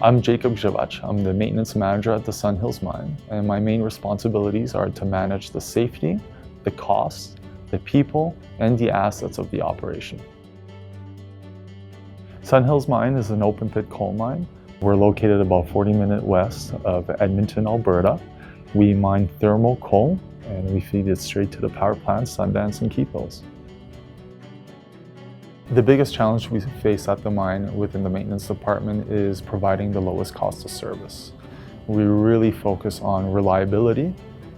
I'm Jacob Javach. I'm the maintenance manager at the Sunhills Mine, and my main responsibilities are to manage the safety, the costs, the people, and the assets of the operation. Sunhills Mine is an open pit coal mine. We're located about 40 minutes west of Edmonton, Alberta. We mine thermal coal and we feed it straight to the power plants, Sundance and Keephills. The biggest challenge we face at the mine within the maintenance department is providing the lowest cost of service. We really focus on reliability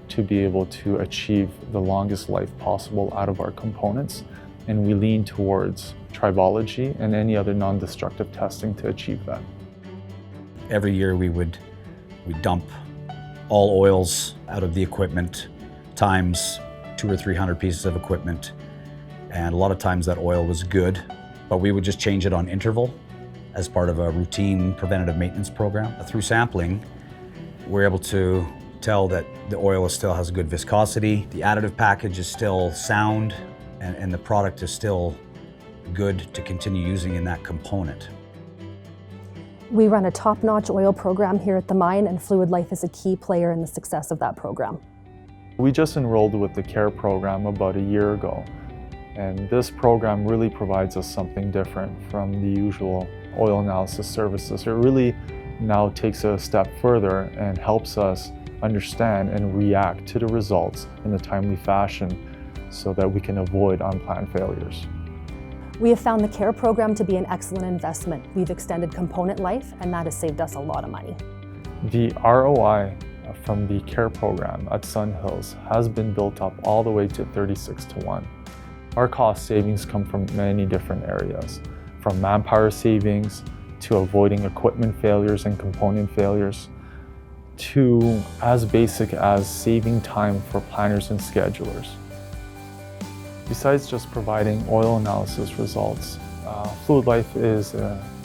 to be able to achieve the longest life possible out of our components, and we lean towards tribology and any other non-destructive testing to achieve that. Every year we dump all oils out of the equipment times 200 or 300 pieces of equipment. And a lot of times that oil was good, but we would just change it on interval as part of a routine preventative maintenance program. Through sampling, we're able to tell that the oil still has a good viscosity, the additive package is still sound, and the product is still good to continue using in that component. We run a top-notch oil program here at the mine, and Fluid Life is a key player in the success of that program. We just enrolled with the CARE program about a year ago. And this program really provides us something different from the usual oil analysis services. It really now takes it a step further and helps us understand and react to the results in a timely fashion so that we can avoid unplanned failures. We have found the CARE program to be an excellent investment. We've extended component life, and that has saved us a lot of money. The ROI from the CARE program at Sunhills has been built up all the way to 36-to-1. Our cost savings come from many different areas, from manpower savings to avoiding equipment failures and component failures, to as basic as saving time for planners and schedulers. Besides just providing oil analysis results, Fluid Life is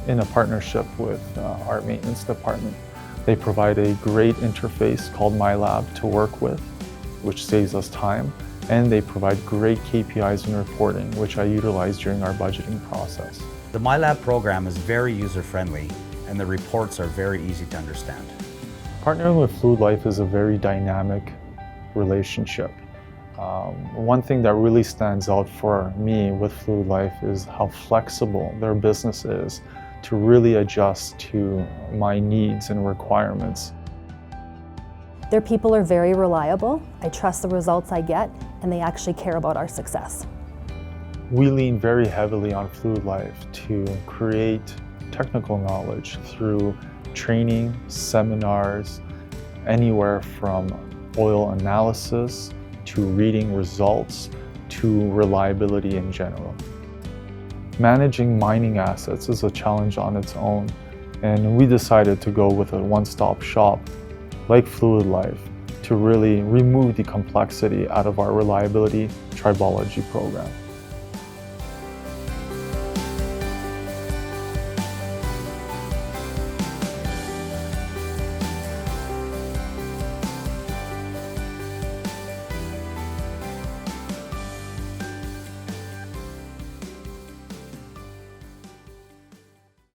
in a partnership with our maintenance department. They provide a great interface called MyLab to work with, which saves us time. And they provide great KPIs and reporting, which I utilize during our budgeting process. The MyLab program is very user-friendly, and the reports are very easy to understand. Partnering with Fluid Life is a very dynamic relationship. One thing that really stands out for me with Fluid Life is how flexible their business is to really adjust to my needs and requirements. Their people are very reliable. I trust the results I get, and they actually care about our success. We lean very heavily on Fluid Life to create technical knowledge through training, seminars, anywhere from oil analysis to reading results to reliability in general. Managing mining assets is a challenge on its own, and we decided to go with a one-stop shop like Fluid Life to really remove the complexity out of our reliability tribology program.